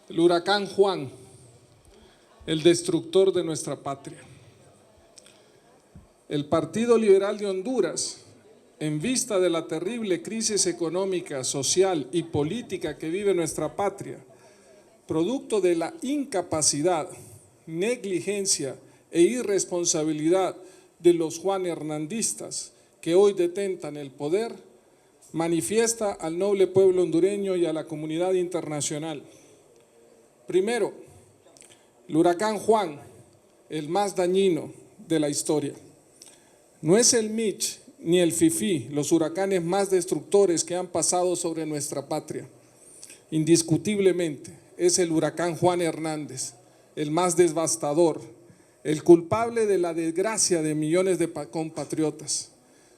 El huracán Juan, el destructor de nuestra patria. El Partido Liberal de Honduras, en vista de la terrible crisis económica, social y política que vive nuestra patria, producto de la incapacidad, negligencia e irresponsabilidad de los Juan Hernandistas que hoy detentan el poder, manifiesta al noble pueblo hondureño y a la comunidad internacional. Primero, el huracán Juan, el más dañino de la historia. No es el Mitch ni el Fifi los huracanes más destructores que han pasado sobre nuestra patria. Indiscutiblemente es el huracán Juan Hernández, el más devastador, el culpable de la desgracia de millones de compatriotas.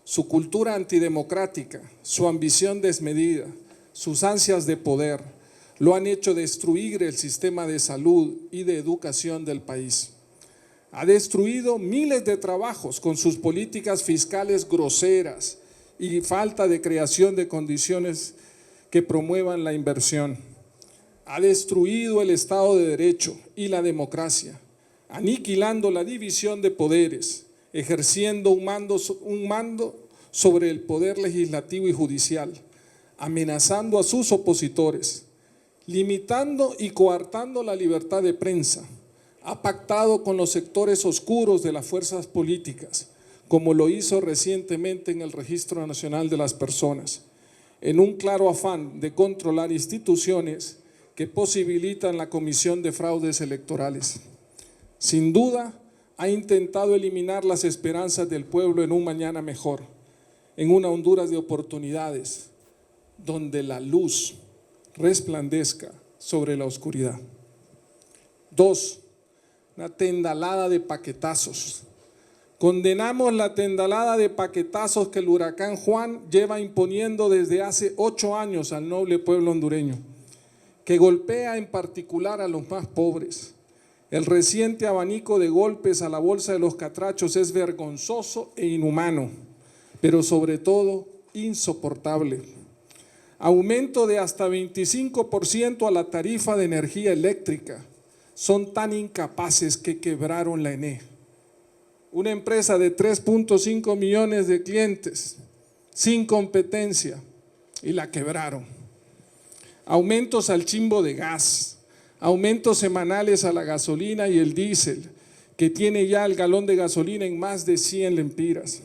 Su cultura antidemocrática, su ambición desmedida, sus ansias de poder, lo han hecho destruir el sistema de salud y de educación del país. Ha destruido miles de trabajos con sus políticas fiscales groseras y falta de creación de condiciones que promuevan la inversión. Ha destruido el Estado de Derecho y la democracia, aniquilando la división de poderes, ejerciendo un mando sobre el poder legislativo y judicial, amenazando a sus opositores, limitando y coartando la libertad de prensa. Ha pactado con los sectores oscuros de las fuerzas políticas, como lo hizo recientemente en el Registro Nacional de las Personas, en un claro afán de controlar instituciones que posibilitan la comisión de fraudes electorales. Sin duda, ha intentado eliminar las esperanzas del pueblo en un mañana mejor, en una Honduras de oportunidades, donde la luz resplandezca sobre la oscuridad. 2. Una tendalada de paquetazos. Condenamos la tendalada de paquetazos que el huracán Juan lleva imponiendo desde hace 8 años al noble pueblo hondureño, que golpea en particular a los más pobres. El reciente abanico de golpes a la bolsa de los catrachos es vergonzoso e inhumano, pero sobre todo insoportable. Aumento de hasta 25% a la tarifa de energía eléctrica. Son tan incapaces que quebraron la ENE. Una empresa de 3.5 millones de clientes, sin competencia, y la quebraron. Aumentos al chimbo de gas, aumentos semanales a la gasolina y el diésel, que tiene ya el galón de gasolina en más de 100 lempiras.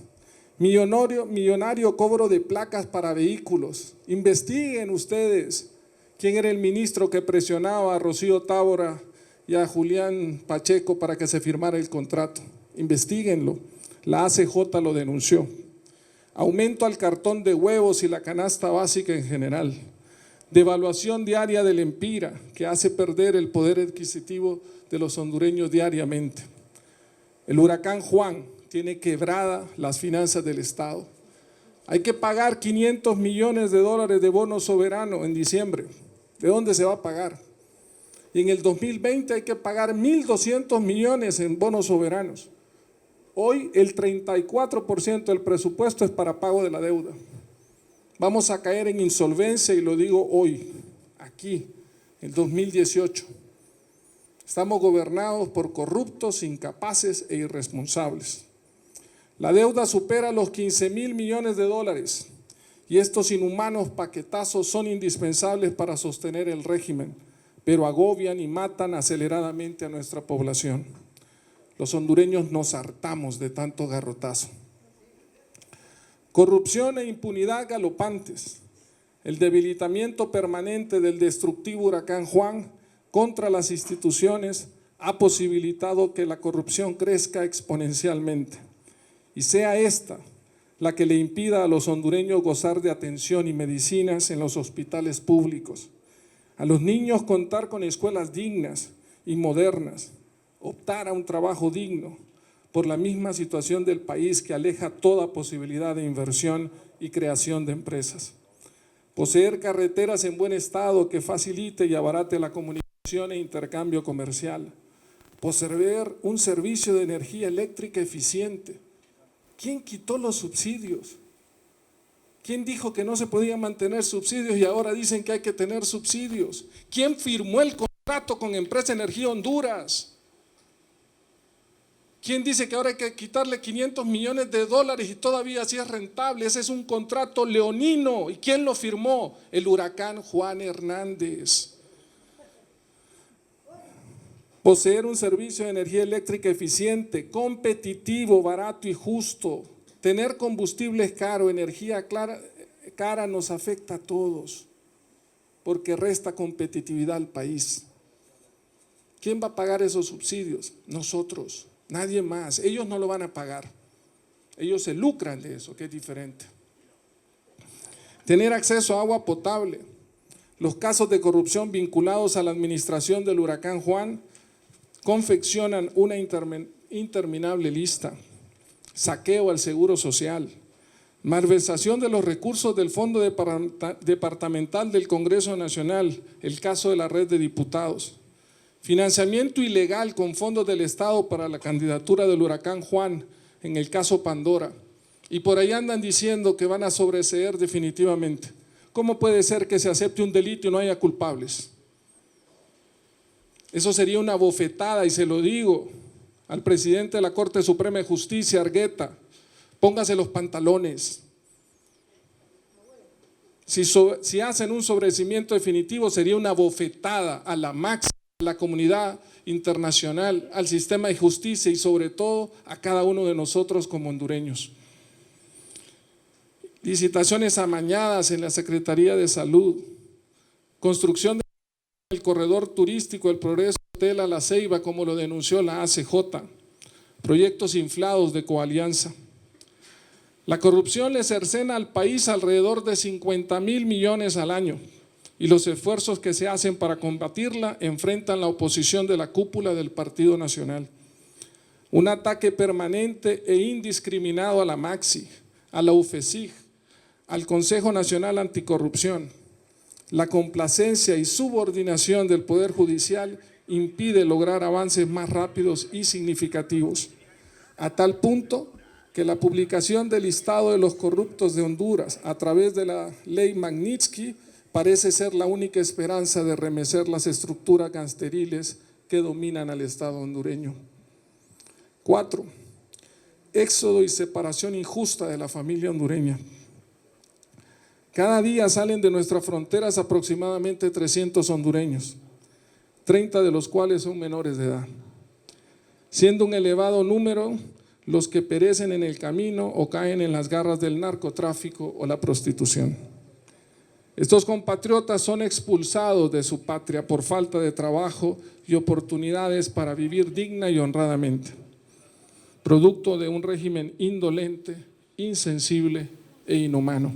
Millonario cobro de placas para vehículos. Investiguen ustedes quién era el ministro que presionaba a Rocío Tábora y a Julián Pacheco para que se firmara el contrato. Investíguenlo, la ACJ lo denunció. Aumento al cartón de huevos y la canasta básica en general. Devaluación diaria del lempira, que hace perder el poder adquisitivo de los hondureños diariamente. El huracán Juan tiene quebrada las finanzas del Estado. Hay que pagar 500 millones de dólares de bono soberano en diciembre. ¿De dónde se va a pagar? Y en el 2020 hay que pagar 1.200 millones en bonos soberanos. Hoy el 34% del presupuesto es para pago de la deuda. Vamos a caer en insolvencia y lo digo hoy, aquí, el 2018. Estamos gobernados por corruptos, incapaces e irresponsables. La deuda supera los 15.000 millones de dólares y estos inhumanos paquetazos son indispensables para sostener el régimen, pero agobian y matan aceleradamente a nuestra población. Los hondureños nos hartamos de tanto garrotazo. Corrupción e impunidad galopantes. El debilitamiento permanente del destructivo huracán Juan contra las instituciones ha posibilitado que la corrupción crezca exponencialmente y sea esta la que le impida a los hondureños gozar de atención y medicinas en los hospitales públicos, a los niños contar con escuelas dignas y modernas, optar a un trabajo digno, por la misma situación del país que aleja toda posibilidad de inversión y creación de empresas. Poseer carreteras en buen estado que facilite y abarate la comunicación e intercambio comercial. Poseer un servicio de energía eléctrica eficiente. ¿Quién quitó los subsidios? ¿Quién dijo que no se podían mantener subsidios y ahora dicen que hay que tener subsidios? ¿Quién firmó el contrato contrato con Empresa Energía Honduras. ¿Quién dice que ahora hay que quitarle 500 millones de dólares y todavía así es rentable? Ese es un contrato leonino. ¿Y quién lo firmó? El huracán Juan Hernández. Poseer un servicio de energía eléctrica eficiente, competitivo, barato y justo. Tener combustibles caros, energía cara nos afecta a todos, porque resta competitividad al país. ¿Quién va a pagar esos subsidios? Nosotros. Nadie más, ellos no lo van a pagar, ellos se lucran de eso, que es diferente. Tener acceso a agua potable. Los casos de corrupción vinculados a la administración del huracán Juan confeccionan una interminable lista. Saqueo al seguro social, malversación de los recursos del Fondo Departamental del Congreso Nacional, el caso de la red de diputados. Financiamiento ilegal con fondos del Estado para la candidatura del huracán Juan, en el caso Pandora. Y por ahí andan diciendo que van a sobreseer definitivamente. ¿Cómo puede ser que se acepte un delito y no haya culpables? Eso sería una bofetada, y se lo digo al presidente de la Corte Suprema de Justicia, Argueta, póngase los pantalones. Si hacen un sobreseimiento definitivo, sería una bofetada a la máxima, la comunidad internacional, al sistema de justicia y sobre todo a cada uno de nosotros como hondureños. Licitaciones amañadas en la Secretaría de Salud, construcción del corredor turístico El Progreso Hotel a La Ceiba, como lo denunció la ACJ, proyectos inflados de coalianza. La corrupción le cercena al país alrededor de 50,000 millones al año, y los esfuerzos que se hacen para combatirla enfrentan la oposición de la cúpula del Partido Nacional. Un ataque permanente e indiscriminado a la MAXI, a la UFESIG, al Consejo Nacional Anticorrupción. La complacencia y subordinación del Poder Judicial impide lograr avances más rápidos y significativos, a tal punto que la publicación del listado de los corruptos de Honduras a través de la ley Magnitsky parece ser la única esperanza de remecer las estructuras gangsteriles que dominan al Estado hondureño. 4. Éxodo y separación injusta de la familia hondureña. Cada día salen de nuestras fronteras aproximadamente 300 hondureños, 30 de los cuales son menores de edad, siendo un elevado número los que perecen en el camino o caen en las garras del narcotráfico o la prostitución. Estos compatriotas son expulsados de su patria por falta de trabajo y oportunidades para vivir digna y honradamente, producto de un régimen indolente, insensible e inhumano,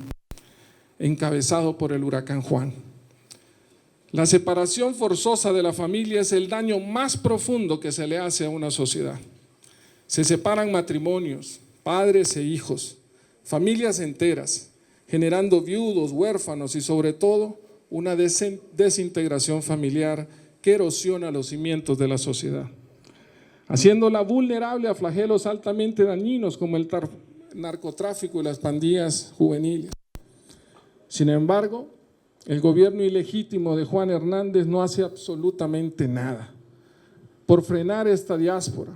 encabezado por el huracán Juan. La separación forzosa de la familia es el daño más profundo que se le hace a una sociedad. Se separan matrimonios, padres e hijos, familias enteras, generando viudos, huérfanos y sobre todo una desintegración familiar que erosiona los cimientos de la sociedad, haciéndola vulnerable a flagelos altamente dañinos como el narcotráfico y las pandillas juveniles. Sin embargo, el gobierno ilegítimo de Juan Hernández no hace absolutamente nada por frenar esta diáspora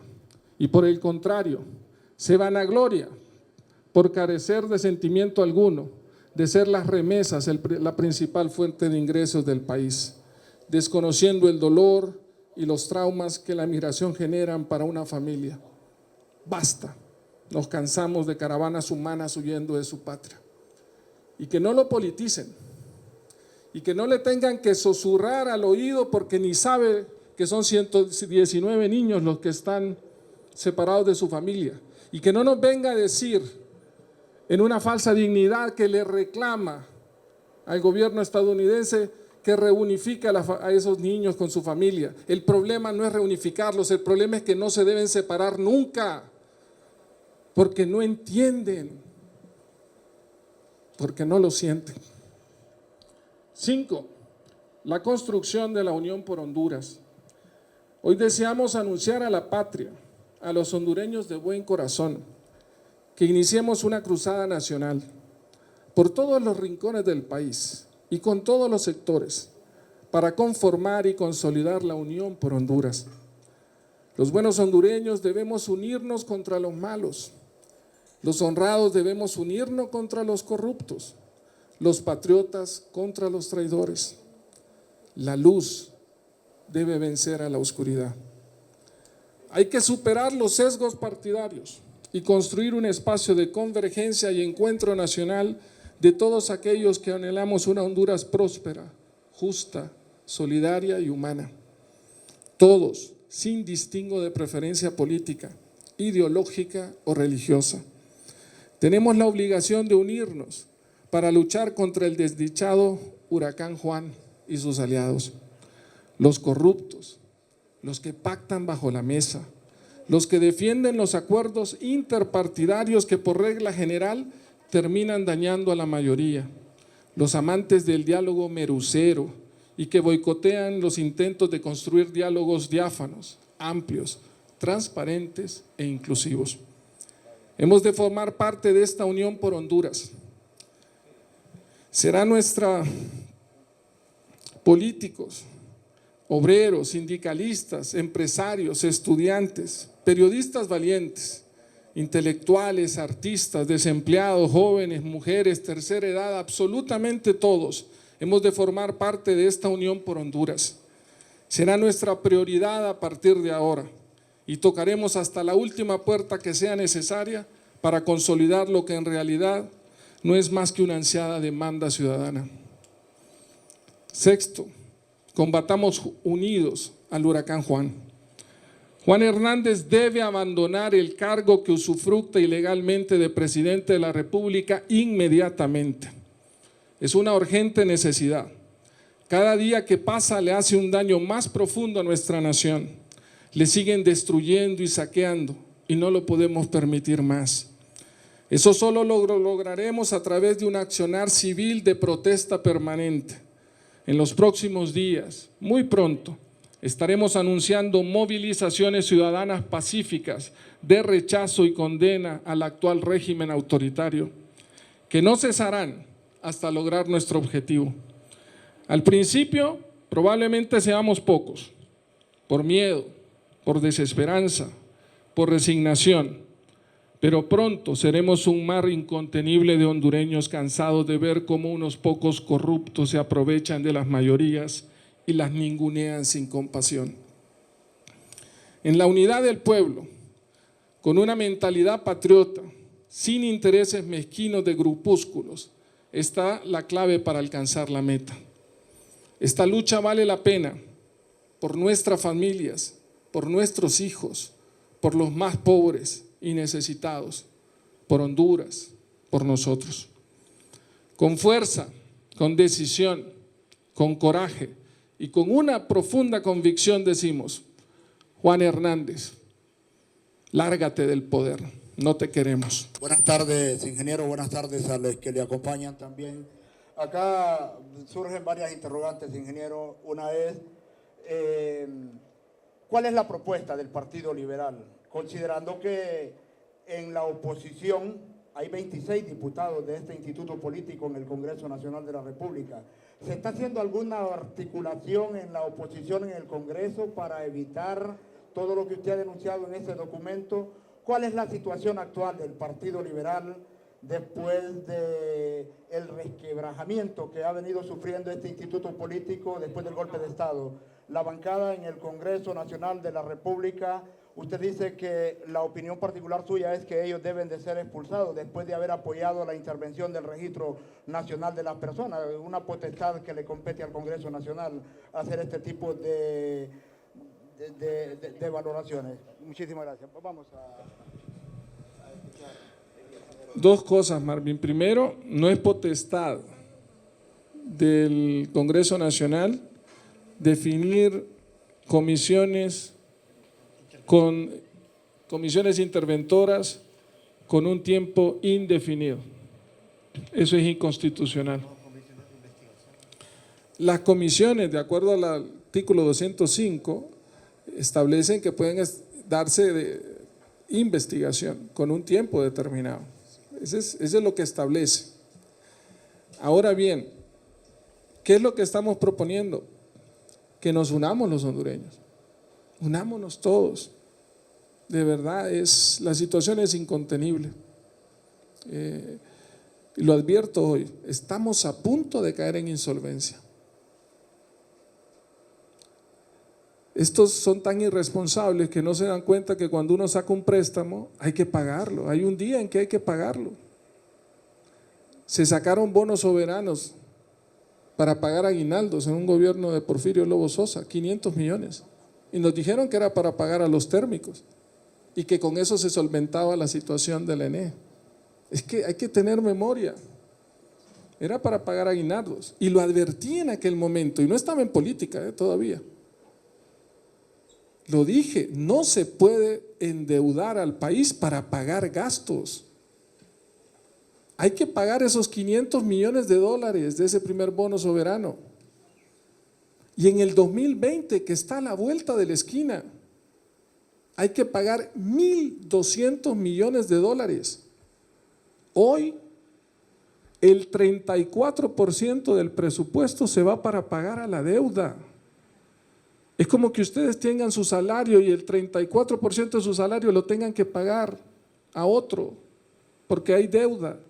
y por el contrario, se vanagloria por carecer de sentimiento alguno de ser las remesas la principal fuente de ingresos del país, desconociendo el dolor y los traumas que la migración generan para una familia. Basta, nos cansamos de caravanas humanas huyendo de su patria. Y que no lo politicen, y que no le tengan que susurrar al oído porque ni sabe que son 119 niños los que están separados de su familia, y que no nos venga a decir en una falsa dignidad que le reclama al gobierno estadounidense que reunifique a esos niños con su familia. El problema no es reunificarlos, el problema es que no se deben separar nunca, porque no entienden, porque no lo sienten. 5. La construcción de la Unión por Honduras. Hoy deseamos anunciar a la patria, a los hondureños de buen corazón, que iniciemos una cruzada nacional por todos los rincones del país y con todos los sectores para conformar y consolidar la unión por Honduras. Los buenos hondureños debemos unirnos contra los malos. Los honrados debemos unirnos contra los corruptos. Los patriotas contra los traidores. La luz debe vencer a la oscuridad. Hay que superar los sesgos partidarios y construir un espacio de convergencia y encuentro nacional de todos aquellos que anhelamos una Honduras próspera, justa, solidaria y humana. Todos, sin distingo de preferencia política, ideológica o religiosa. Tenemos la obligación de unirnos para luchar contra el desdichado huracán Juan y sus aliados, los corruptos, los que pactan bajo la mesa, los que defienden los acuerdos interpartidarios que por regla general terminan dañando a la mayoría, los amantes del diálogo merucero y que boicotean los intentos de construir diálogos diáfanos, amplios, transparentes e inclusivos. Hemos de formar parte de esta unión por Honduras. Será nuestra políticos, obreros, sindicalistas, empresarios, estudiantes, periodistas valientes, intelectuales, artistas, desempleados, jóvenes, mujeres, tercera edad, absolutamente todos hemos de formar parte de esta unión por Honduras. Será nuestra prioridad a partir de ahora y tocaremos hasta la última puerta que sea necesaria para consolidar lo que en realidad no es más que una ansiada demanda ciudadana. Sexto, combatamos unidos al huracán Juan. Juan Hernández debe abandonar el cargo que usufructa ilegalmente de presidente de la República inmediatamente. Es una urgente necesidad. Cada día que pasa le hace un daño más profundo a nuestra nación. Le siguen destruyendo y saqueando y no lo podemos permitir más. Eso solo lo lograremos a través de un accionar civil de protesta permanente. En los próximos días, muy pronto, estaremos anunciando movilizaciones ciudadanas pacíficas de rechazo y condena al actual régimen autoritario, que no cesarán hasta lograr nuestro objetivo. Al principio, probablemente seamos pocos, por miedo, por desesperanza, por resignación, pero pronto seremos un mar incontenible de hondureños cansados de ver cómo unos pocos corruptos se aprovechan de las mayorías y las ningunean sin compasión. En la unidad del pueblo, con una mentalidad patriota, sin intereses mezquinos de grupúsculos, está la clave para alcanzar la meta. Esta lucha vale la pena por nuestras familias, por nuestros hijos, por los más pobres y necesitados, por Honduras, por nosotros. Con fuerza, con decisión, con coraje y con una profunda convicción decimos: Juan Hernández, lárgate del poder, no te queremos. Buenas tardes, ingeniero, buenas tardes a los que le acompañan también. Acá surgen varias interrogantes, ingeniero. Una es, ¿cuál es la propuesta del Partido Liberal? Considerando que en la oposición hay 26 diputados de este instituto político en el Congreso Nacional de la República. ¿Se está haciendo alguna articulación en la oposición en el Congreso para evitar todo lo que usted ha denunciado en ese documento? ¿Cuál es la situación actual del Partido Liberal después del resquebrajamiento que ha venido sufriendo este instituto político después del golpe de Estado? La bancada en el Congreso Nacional de la República, usted dice que la opinión particular suya es que ellos deben de ser expulsados después de haber apoyado la intervención del Registro Nacional de las Personas, una potestad que le compete al Congreso Nacional hacer este tipo de valoraciones. Muchísimas gracias. Vamos a escuchar. Dos cosas, Marvin. Primero, no es potestad del Congreso Nacional definir comisiones interventoras con un tiempo indefinido. Eso es inconstitucional. Las comisiones, de acuerdo al artículo 205, establecen que pueden darse de investigación con un tiempo determinado. Eso es lo que establece. Ahora bien, ¿qué es lo que estamos proponiendo? que nos unamos los hondureños, unámonos todos. De verdad, la situación es incontenible. Y lo advierto hoy, estamos a punto de caer en insolvencia. Estos son tan irresponsables que no se dan cuenta que cuando uno saca un préstamo hay que pagarlo, hay un día en que hay que pagarlo. Se sacaron bonos soberanos para pagar aguinaldos en un gobierno de Porfirio Lobo Sosa, 500 millones. Y nos dijeron que era para pagar a los térmicos y que con eso se solventaba la situación del ENE. Es que hay que tener memoria. Era para pagar aguinaldos y lo advertí en aquel momento y no estaba en política todavía. Lo dije, no se puede endeudar al país para pagar gastos. Hay que pagar esos 500 millones de dólares de ese primer bono soberano. Y en el 2020, que está a la vuelta de la esquina, hay que pagar 1.200 millones de dólares. Hoy, el 34% del presupuesto se va para pagar a la deuda. Es como que ustedes tengan su salario y el 34% de su salario lo tengan que pagar a otro, porque hay deuda.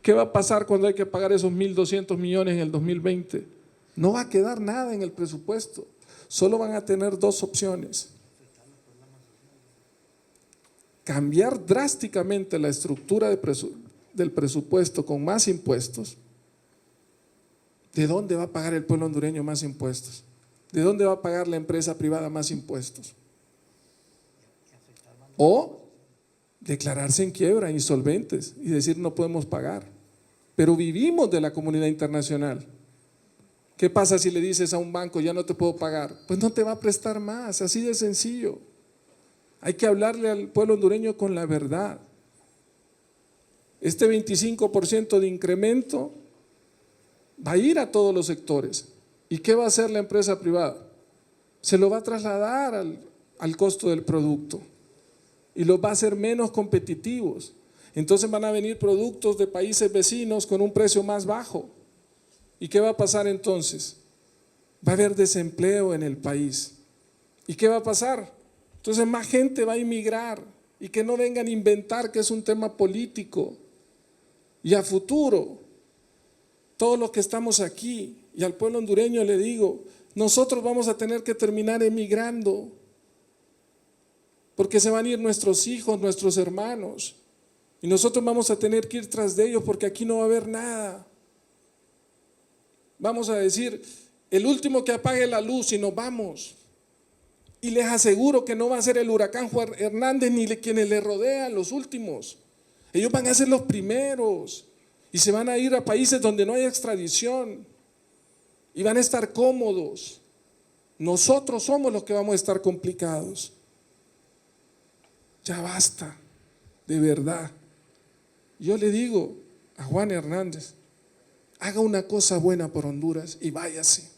¿Qué va a pasar cuando hay que pagar esos 1.200 millones en el 2020? No va a quedar nada en el presupuesto, solo van a tener dos opciones. Cambiar drásticamente la estructura del presupuesto con más impuestos. ¿De dónde va a pagar el pueblo hondureño más impuestos? ¿De dónde va a pagar la empresa privada más impuestos? O declararse en quiebra, insolventes y decir no podemos pagar. Pero vivimos de la comunidad internacional. ¿Qué pasa si le dices a un banco ya no te puedo pagar? Pues no te va a prestar más, así de sencillo. Hay que hablarle al pueblo hondureño con la verdad. Este 25% de incremento va a ir a todos los sectores. ¿Y qué va a hacer la empresa privada? Se lo va a trasladar al costo del producto y los va a hacer menos competitivos. Entonces van a venir productos de países vecinos con un precio más bajo. ¿Y qué va a pasar entonces? Va a haber desempleo en el país. ¿Y qué va a pasar? Entonces más gente va a emigrar y que no vengan a inventar que es un tema político. Y a futuro, todos los que estamos aquí y al pueblo hondureño le digo, nosotros vamos a tener que terminar emigrando porque se van a ir nuestros hijos, nuestros hermanos y nosotros vamos a tener que ir tras de ellos porque aquí no va a haber nada. Vamos a decir, el último que apague la luz y nos vamos. Y les aseguro que no va a ser el huracán Juan Hernández ni quienes le rodean los últimos. Ellos van a ser los primeros y se van a ir a países donde no hay extradición y van a estar cómodos. Nosotros somos los que vamos a estar complicados. Ya basta, de verdad. Yo le digo a Juan Hernández, haga una cosa buena por Honduras y váyase.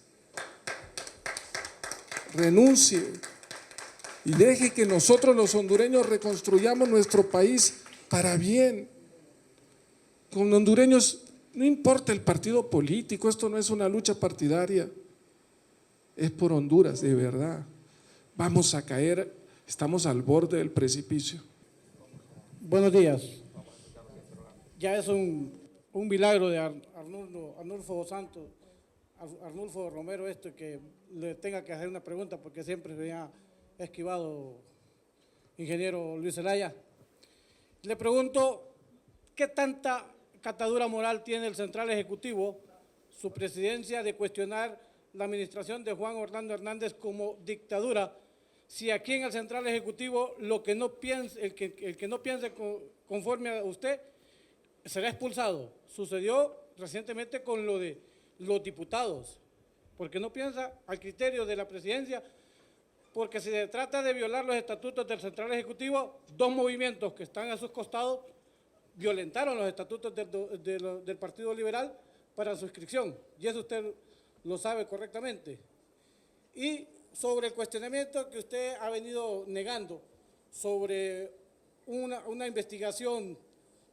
Renuncie y deje que nosotros los hondureños reconstruyamos nuestro país para bien. Con hondureños, no importa el partido político, esto no es una lucha partidaria, es por Honduras, de verdad. Vamos a caer, estamos al borde del precipicio. Buenos días. Ya es un milagro de Arnulfo Santos, Arnulfo Romero, que le tenga que hacer una pregunta porque siempre me ha esquivado ingeniero Luis Zelaya. Le pregunto, ¿qué tanta catadura moral tiene el Central Ejecutivo, su presidencia, de cuestionar la administración de Juan Orlando Hernández como dictadura, si aquí en el Central Ejecutivo el que no piense conforme a usted será expulsado? Sucedió recientemente con lo de los diputados, porque no piensa al criterio de la presidencia, porque si se trata de violar los estatutos del Central Ejecutivo, dos movimientos que están a sus costados violentaron los estatutos del Partido Liberal para su inscripción, y eso usted lo sabe correctamente. Y sobre el cuestionamiento que usted ha venido negando sobre una investigación,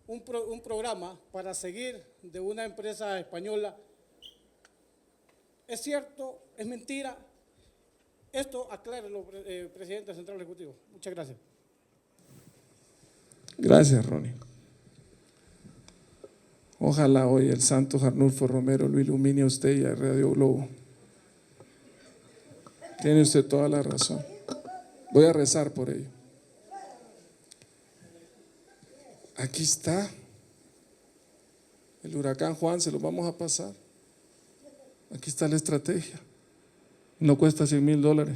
un programa para seguir de una empresa española, ¿Es cierto? ¿Es mentira? Esto aclárelo, presidente central ejecutivo. Muchas gracias. Gracias, Ronnie. Ojalá hoy el santo Arnulfo Romero lo ilumine a usted y a Radio Globo. Tiene usted toda la razón. Voy a rezar por ello. Aquí está. El huracán Juan se lo vamos a pasar. Aquí está la estrategia. No cuesta $100,000.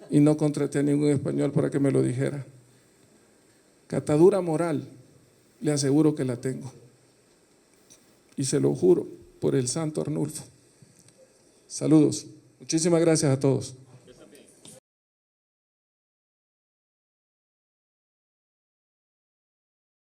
Y no contraté a ningún español para que me lo dijera. Catadura moral, le aseguro que la tengo. Y se lo juro por el santo Arnulfo. Saludos. Muchísimas gracias a todos.